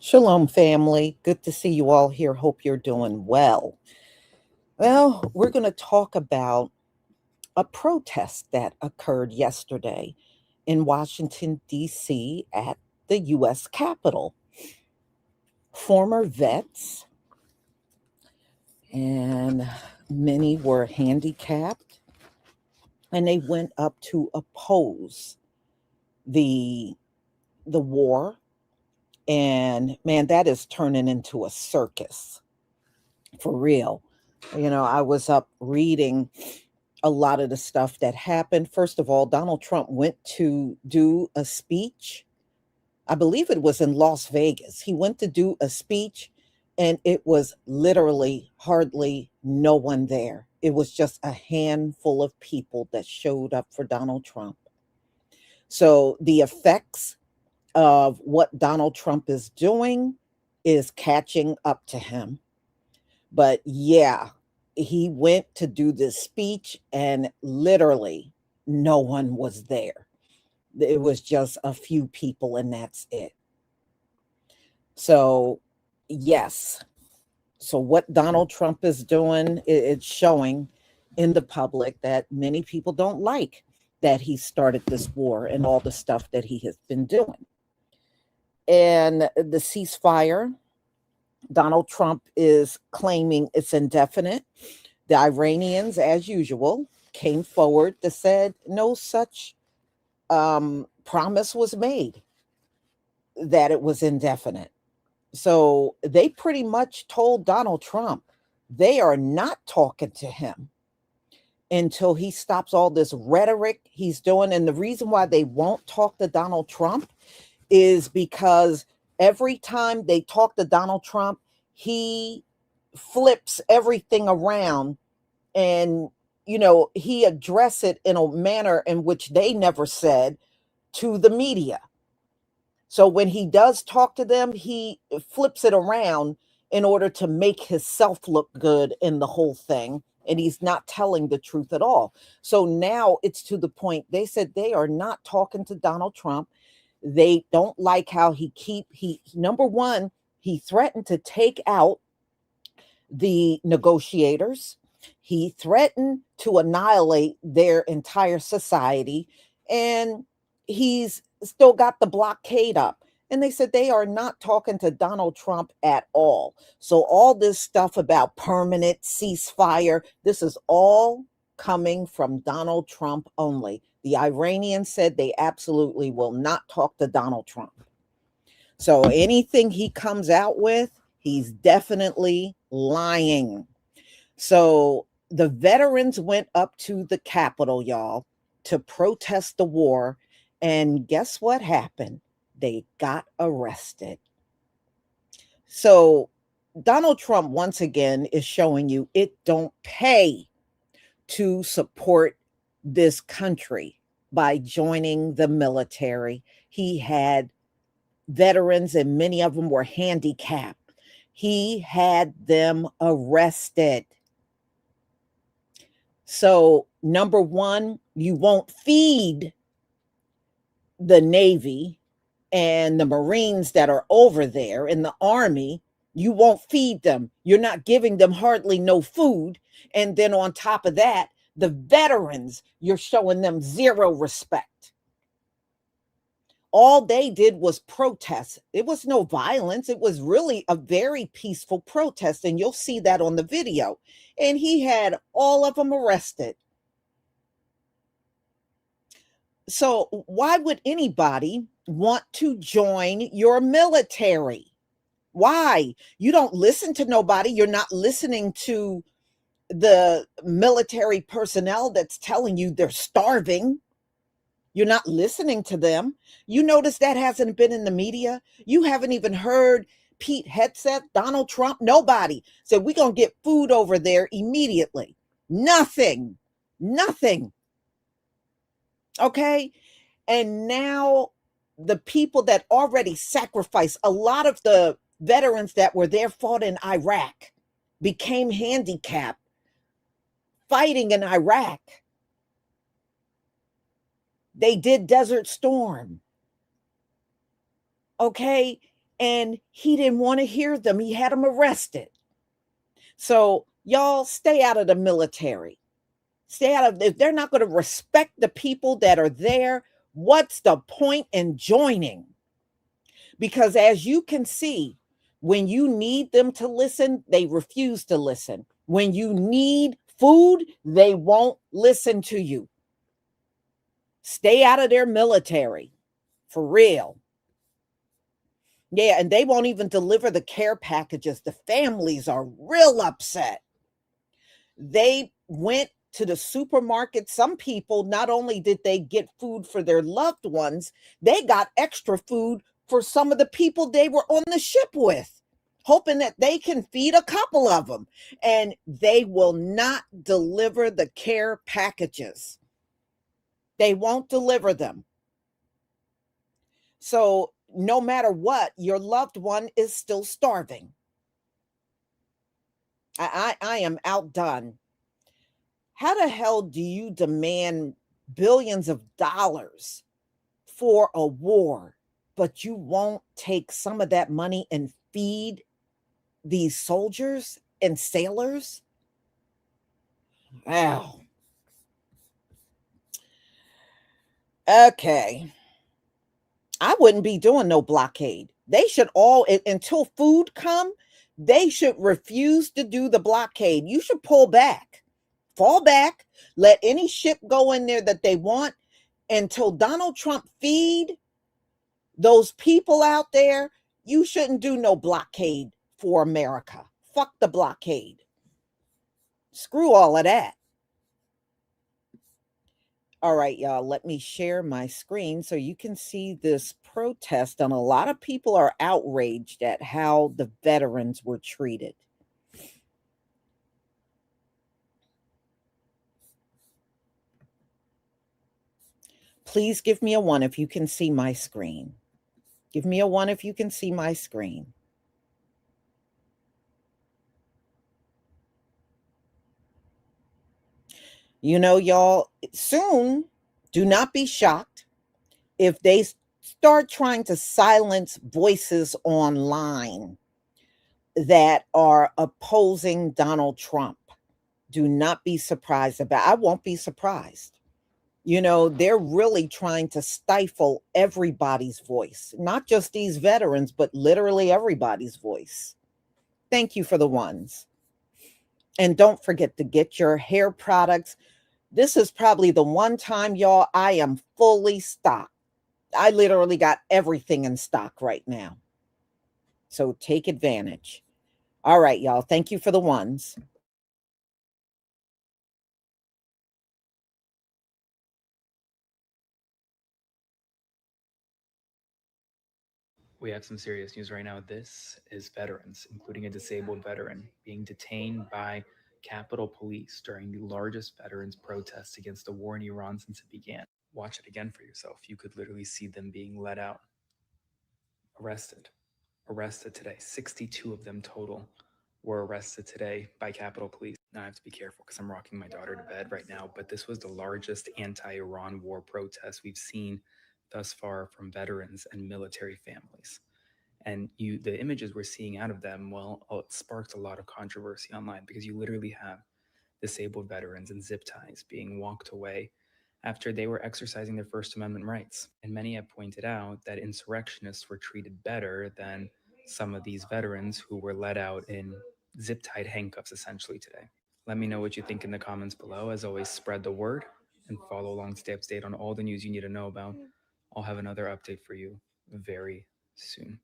Shalom, family. Good to see you all here. Hope you're doing well. Well, we're going to talk about a protest that occurred yesterday in Washington, D.C. at the U.S. Capitol. Former vets, and many were handicapped, and they went up to oppose the the war. And man, that is turning into a circus for real. I was up reading a lot of the stuff that happened. First of all, Donald Trump went to do a speech. I believe it was in Las Vegas. He went to do a speech, and it was literally hardly no one there. It was just a handful of people that showed up for Donald Trump. So the effects of what Donald Trump is doing is catching up to him. But yeah, he went to do this speech and literally no one was there. It was just a few people and that's it. So, yes. So, what Donald Trump is doing, it's showing in the public that many people don't like that he started this war and all the stuff that he has been doing. And the ceasefire, Donald Trump is claiming it's indefinite. The Iranians, as usual, came forward that said no such promise was made that it was indefinite. So they pretty much told Donald Trump they are not talking to him until he stops all this rhetoric he's doing. And the reason why they won't talk to Donald Trump is because every time they talk to Donald Trump, he flips everything around and he address it in a manner in which they never said to the media. So when he does talk to them, he flips it around in order to make himself look good in the whole thing, and he's not telling the truth at all. So now it's to the point they said they are not talking to Donald Trump. They don't like how he number one, he threatened to take out the negotiators. He threatened to annihilate their entire society, and he's still got the blockade up. And they said they are not talking to Donald Trump at all. So, all this stuff about permanent ceasefire, this is all coming from Donald Trump only. The Iranians said they absolutely will not talk to Donald Trump. So, anything he comes out with, he's definitely lying. So the veterans went up to the Capitol, y'all, to protest the war. And guess what happened? They got arrested. So Donald Trump, once again, is showing you it don't pay to support this country by joining the military. He had veterans, and many of them were handicapped. He had them arrested. So, number one, you won't feed the Navy and the Marines that are over there in the Army. You won't feed them. You're not giving them hardly no food. And then on top of that, the veterans, you're showing them zero respect. All they did was protest. It was no violence. It was really a very peaceful protest. And you'll see that on the video. And he had all of them arrested. So why would anybody want to join your military? Why? You don't listen to nobody. You're not listening to the military personnel that's telling you they're starving. You're not listening to them. You notice that hasn't been in the media. You haven't even heard Pete Hegseth, Donald Trump, nobody said we're going to get food over there immediately. Nothing. Okay. And now the people that already sacrificed, a lot of the veterans that were there fought in Iraq, became handicapped fighting in Iraq. They did Desert Storm. Okay. and he didn't want to hear them. He had them arrested. So y'all stay out of the military. Stay out of, if they're not going to respect the people that are there, what's the point in joining? Because as you can see, when you need them to listen, they refuse to listen. When you need food, they won't listen to you. Stay out of their military, for real. Yeah, and they won't even deliver the care packages. The families are real upset. They went to the supermarket. Some people, not only did they get food for their loved ones, they got extra food for some of the people they were on the ship with, hoping that they can feed a couple of them. And they will not deliver the care packages. They won't deliver them. So no matter what, your loved one is still starving. I am outdone. How the hell do you demand billions of dollars for a war, but you won't take some of that money and feed these soldiers and sailors? Wow. Okay. I wouldn't be doing no blockade. They should all, until food come, they should refuse to do the blockade. You should pull back, fall back, let any ship go in there that they want until Donald Trump feed those people out there. You shouldn't do no blockade for America. Fuck the blockade. Screw all of that. All right, y'all, let me share my screen so you can see this protest. And a lot of people are outraged at how the veterans were treated. Please give me a one if you can see my screen. Give me a one if you can see my screen. You know, y'all, soon, do not be shocked if they start trying to silence voices online that are opposing Donald Trump. Do not be surprised about. I won't be surprised. You know, they're really trying to stifle everybody's voice, not just these veterans, but literally everybody's voice. Thank you for the ones. And don't forget to get your hair products. This is probably the one time, y'all, I am fully stocked. I literally got everything in stock right now. So take advantage. All right, y'all. Thank you for the ones. We have some serious news right now. This is veterans, including a disabled veteran, being detained by Capitol Police during the largest veterans protest against the war in Iran since it began. Watch it again for yourself. You could literally see them being let out, arrested, arrested today. 62 of them total were arrested today by Capitol Police. Now I have to be careful because I'm rocking my daughter to bed right now, but this was the largest anti-Iran war protest we've seen thus far from veterans and military families. And the images we're seeing out of them, well, it sparked a lot of controversy online because you literally have disabled veterans in zip ties being walked away after they were exercising their First Amendment rights. And many have pointed out that insurrectionists were treated better than some of these veterans who were let out in zip tied handcuffs essentially today. Let me know what you think in the comments below. As always, spread the word and follow along, stay up to date on all the news you need to know about. I'll have another update for you very soon.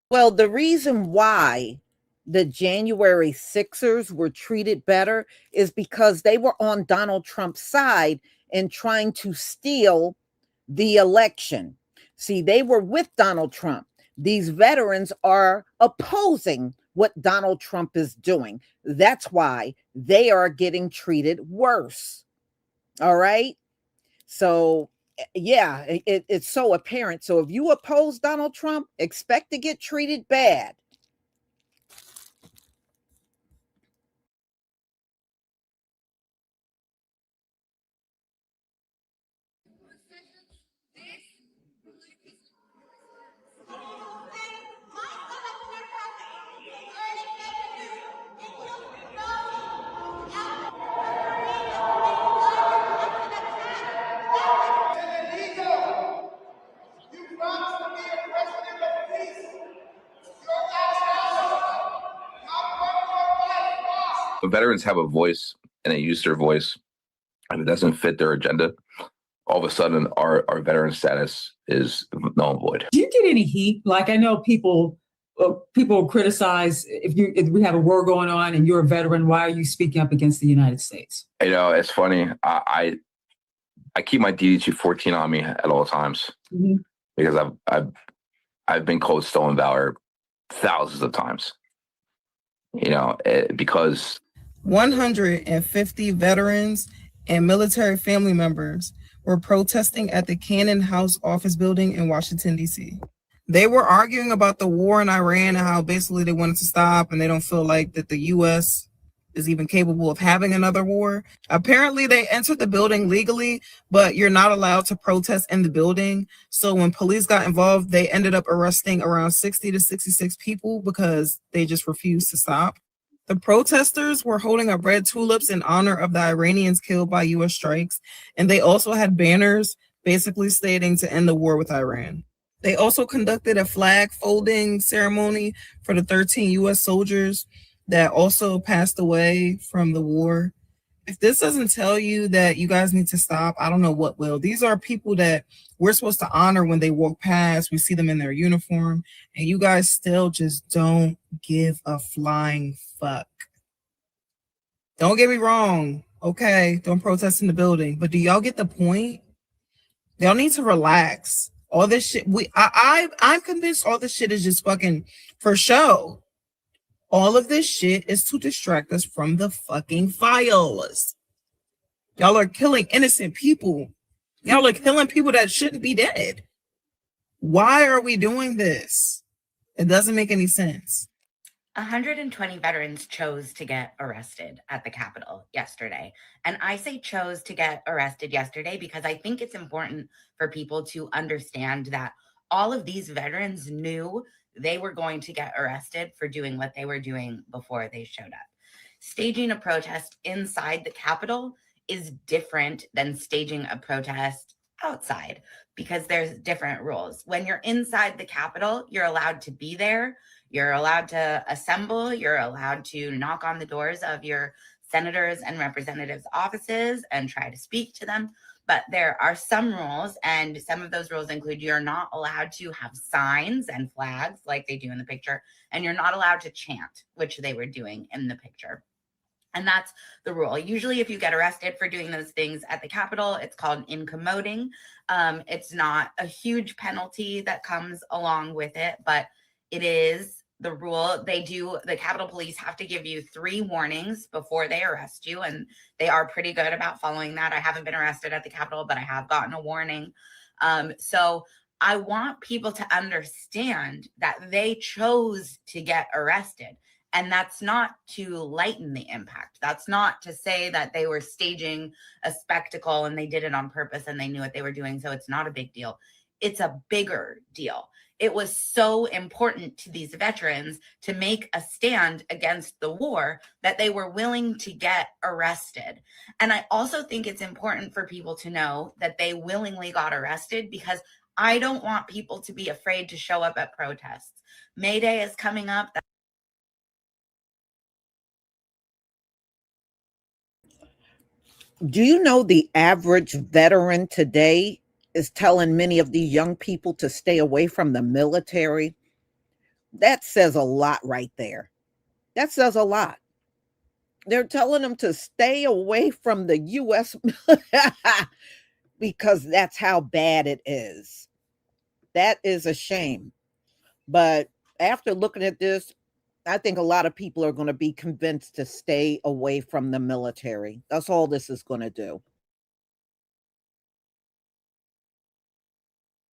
Well, the reason why the January Sixers were treated better is because they were on Donald Trump's side and trying to steal the election. See, they were with Donald Trump. These veterans are opposing what Donald Trump is doing. That's why they are getting treated worse. All right. So, yeah, it's so apparent. So, if you oppose Donald Trump, expect to get treated bad. veterans have a voice and they use their voice, and it doesn't fit their agenda, all of a sudden our veteran status is null and void. Do you get any heat? Like, I know people criticize if we have a war going on and you're a veteran, why are you speaking up against the United States? You know, it's funny. I keep my DDG 14 on me at all times because I've been called stolen valor thousands of times. You know, because 150 veterans and military family members were protesting at the Cannon House office building in Washington, D.C. They were arguing about the war in Iran and how basically they wanted to stop and they don't feel like that the U.S. is even capable of having another war. Apparently, they entered the building legally, but you're not allowed to protest in the building. So when police got involved, they ended up arresting around 60 to 66 people because they just refused to stop. The protesters were holding up red tulips in honor of the Iranians killed by U.S. strikes, and they also had banners basically stating to end the war with Iran. They also conducted a flag folding ceremony for the 13 U.S. soldiers that also passed away from the war. If this doesn't tell you that you guys need to stop, I don't know what will. These are people that we're supposed to honor when they walk past. We see them in their uniform, and you guys still just don't give a flying fuck. Don't get me wrong. Okay, don't protest in the building, but do y'all get the point? Y'all need to relax. All this shit, I'm convinced all this shit is just fucking for show. All of this shit is to distract us from the fucking files. Y'all are killing innocent people. Y'all are killing people that shouldn't be dead. Why are we doing this? It doesn't make any sense. 120 veterans chose to get arrested at the Capitol yesterday. And I say chose to get arrested yesterday because I think it's important for people to understand that all of these veterans knew they were going to get arrested for doing what they were doing before they showed up. Staging a protest inside the Capitol is different than staging a protest outside because there's different rules. When you're inside the Capitol, you're allowed to be there. You're allowed to assemble. You're allowed to knock on the doors of your senators and representatives' offices and try to speak to them. But there are some rules, and some of those rules include you're not allowed to have signs and flags like they do in the picture, and you're not allowed to chant, which they were doing in the picture. And that's the rule. Usually if you get arrested for doing those things at the Capitol, it's called incommoding. It's not a huge penalty that comes along with it, but it is the rule. The Capitol Police have to give you 3 warnings before they arrest you, and they are pretty good about following that. I haven't been arrested at the Capitol, but I have gotten a warning. So I want people to understand that they chose to get arrested. And that's not to lighten the impact. That's not to say that they were staging a spectacle and they did it on purpose and they knew what they were doing, so it's not a big deal. It's a bigger deal. It was so important to these veterans to make a stand against the war that they were willing to get arrested. And I also think it's important for people to know that they willingly got arrested because I don't want people to be afraid to show up at protests. May Day is coming up. Do you know the average veteran today is telling many of these young people to stay away from the military? That says a lot right there. That says a lot. They're telling them to stay away from the U.S. because that's how bad it is. That is a shame. But after looking at this, I think a lot of people are going to be convinced to stay away from the military. That's all this is going to do.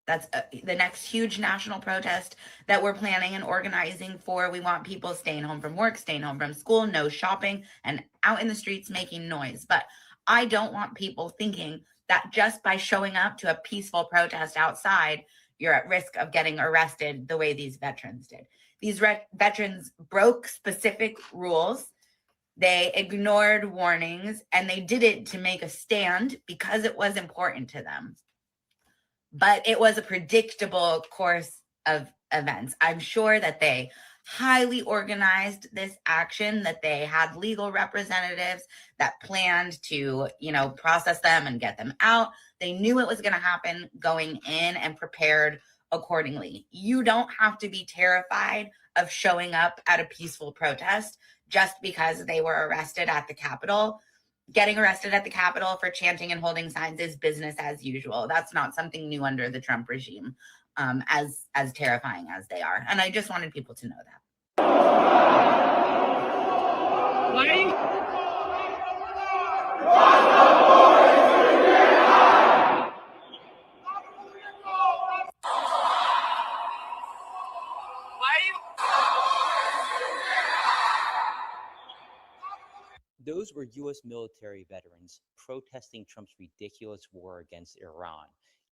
That's the next huge national protest that we're planning and organizing for. We want people staying home from work, staying home from school, no shopping, and out in the streets making noise. But I don't want people thinking that just by showing up to a peaceful protest outside, you're at risk of getting arrested the way these veterans did. These veterans broke specific rules. They ignored warnings, and they did it to make a stand because it was important to them. But it was a predictable course of events. I'm sure that they highly organized this action, that they had legal representatives that planned to, process them and get them out. They knew it was going to happen going in and prepared accordingly. You don't have to be terrified of showing up at a peaceful protest just because they were arrested at the Capitol. Getting arrested at the Capitol for chanting and holding signs is business as usual. That's not something new under the Trump regime, as terrifying as they are. And I just wanted people to know that. Why are you? Those were U.S. military veterans protesting Trump's ridiculous war against Iran,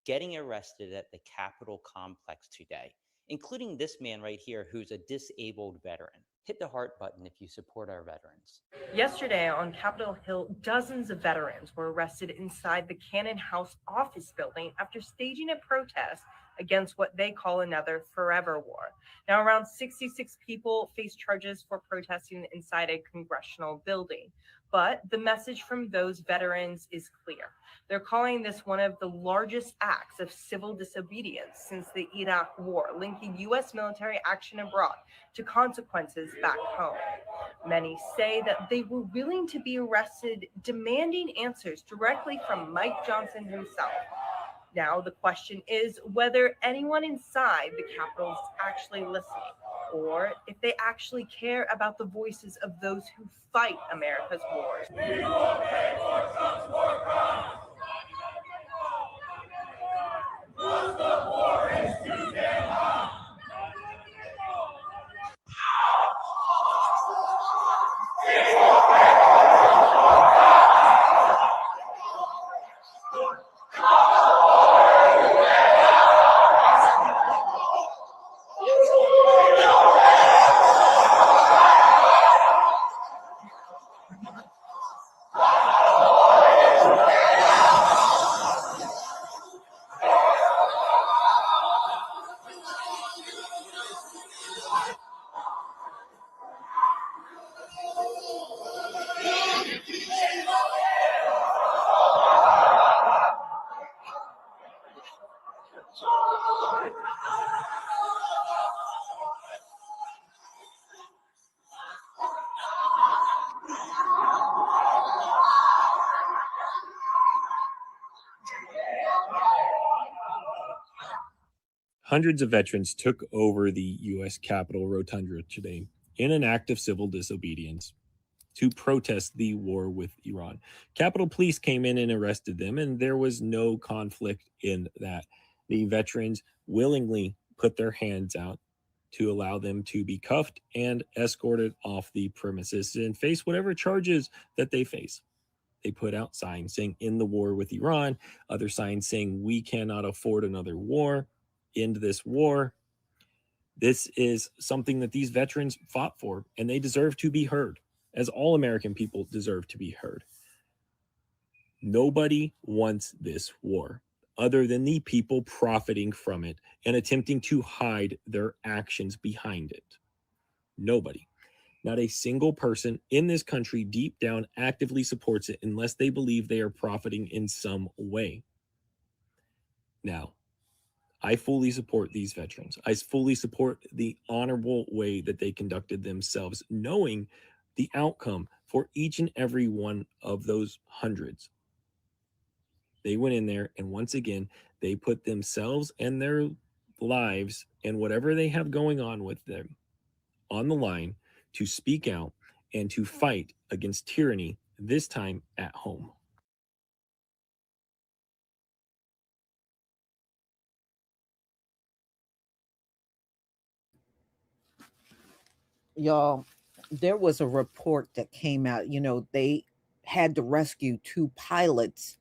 getting arrested at the Capitol complex today, including this man right here who's a disabled veteran. Hit the heart button if you support our veterans. Yesterday on Capitol Hill, dozens of veterans were arrested inside the Cannon House office building after staging a protest against what they call another forever war. Now, around 66 people face charges for protesting inside a congressional building. But the message from those veterans is clear. They're calling this one of the largest acts of civil disobedience since the Iraq War, linking U.S. military action abroad to consequences back home. Many say that they were willing to be arrested, demanding answers directly from Mike Johnson himself. Now, the question is whether anyone inside the Capitol is actually listening, or if they actually care about the voices of those who fight America's wars. Hundreds of veterans took over the U.S. Capitol Rotunda today in an act of civil disobedience to protest the war with Iran. Capitol Police came in and arrested them, and there was no conflict in that. The veterans willingly put their hands out to allow them to be cuffed and escorted off the premises and face whatever charges that they face. They put out signs saying, "In the war with Iran," other signs saying, "We cannot afford another war. End this war." This is something that these veterans fought for, and they deserve to be heard, as all American people deserve to be heard. Nobody wants this war other than the people profiting from it and attempting to hide their actions behind it. Nobody. Not a single person in this country deep down actively supports it unless they believe they are profiting in some way. Now, I fully support these veterans. I fully support the honorable way that they conducted themselves, knowing the outcome for each and every one of those hundreds. They went in there, and once again, they put themselves and their lives and whatever they have going on with them on the line to speak out and to fight against tyranny, this time at home. Y'all, there was a report that came out. They had to rescue two pilots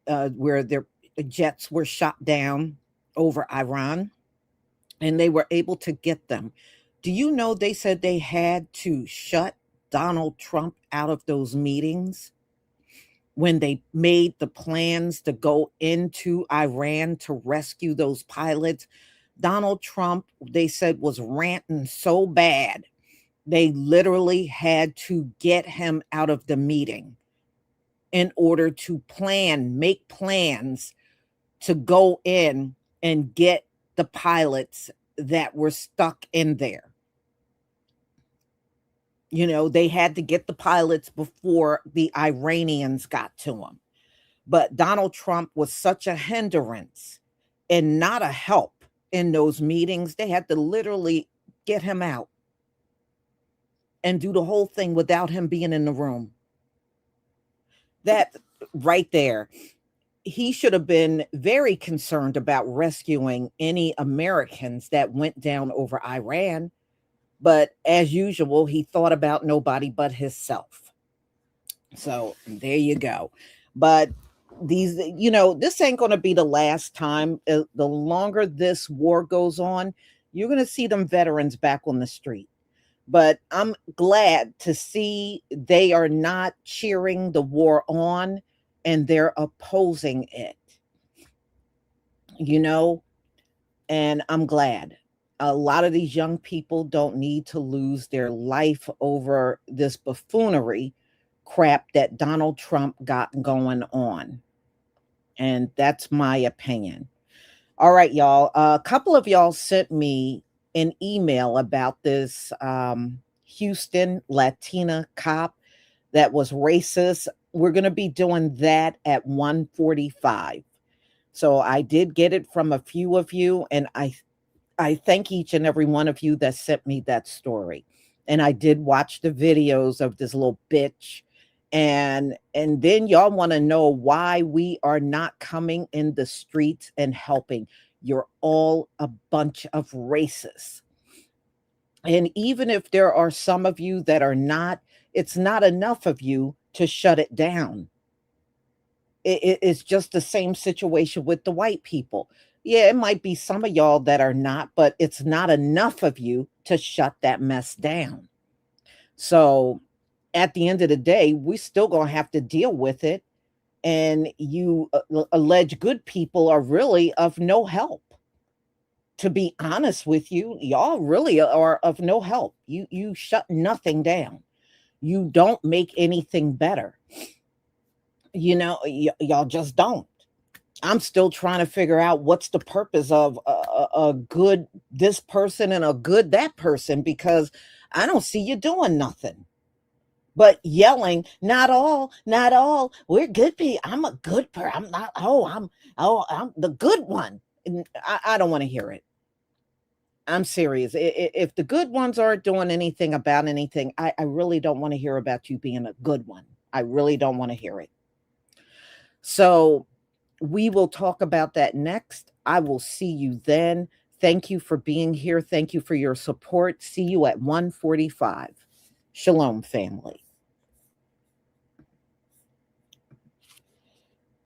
where their jets were shot down over Iran, and they were able to get them. Do you know they said they had to shut Donald Trump out of those meetings when they made the plans to go into Iran to rescue those pilots? Donald Trump, they said, was ranting so bad, they literally had to get him out of the meeting in order to make plans to go in and get the pilots that were stuck in there. You know, they had to get the pilots before the Iranians got to them. But Donald Trump was such a hindrance and not a help in those meetings. They had to literally get him out and do the whole thing without him being in the room. That right there, he should have been very concerned about rescuing any Americans that went down over Iran. But as usual, he thought about nobody but himself. So there you go. But these, you know, this ain't going to be the last time. The longer this war goes on, you're going to see them veterans back on the street. But I'm glad to see they are not cheering the war on and they're opposing it. You know, and I'm glad. A lot of these young people don't need to lose their life over this buffoonery crap that Donald Trump got going on. And that's my opinion. All right, y'all. A couple of y'all sent me an email about this Houston Latina cop that was racist. We're going to be doing that at 1:45. So I did get it from a few of you, and I thank each and every one of you that sent me that story. And I did watch the videos of this little bitch. And then y'all want to know why we are not coming in the streets and helping. You're all a bunch of racists. And even if there are some of you that are not, it's not enough of you to shut it down. It's just the same situation with the white people. Yeah, it might be some of y'all that are not, but it's not enough of you to shut that mess down. So at the end of the day, we still going to have to deal with it. And you alleged good people are really of no help. To be honest with you, y'all really are of no help. You shut nothing down. You don't make anything better. You know, y'all just don't. I'm still trying to figure out what's the purpose of a good this person and a good that person, because I don't see you doing nothing but yelling. Not all. We're good people. I'm a good person. I'm not. I'm the good one. And I don't want to hear it. I'm serious. If the good ones aren't doing anything about anything, I really don't want to hear about you being a good one. I really don't want to hear it. So we will talk about that next. I will see you then. Thank you for being here. Thank you for your support. See you at 1:45. Shalom, family.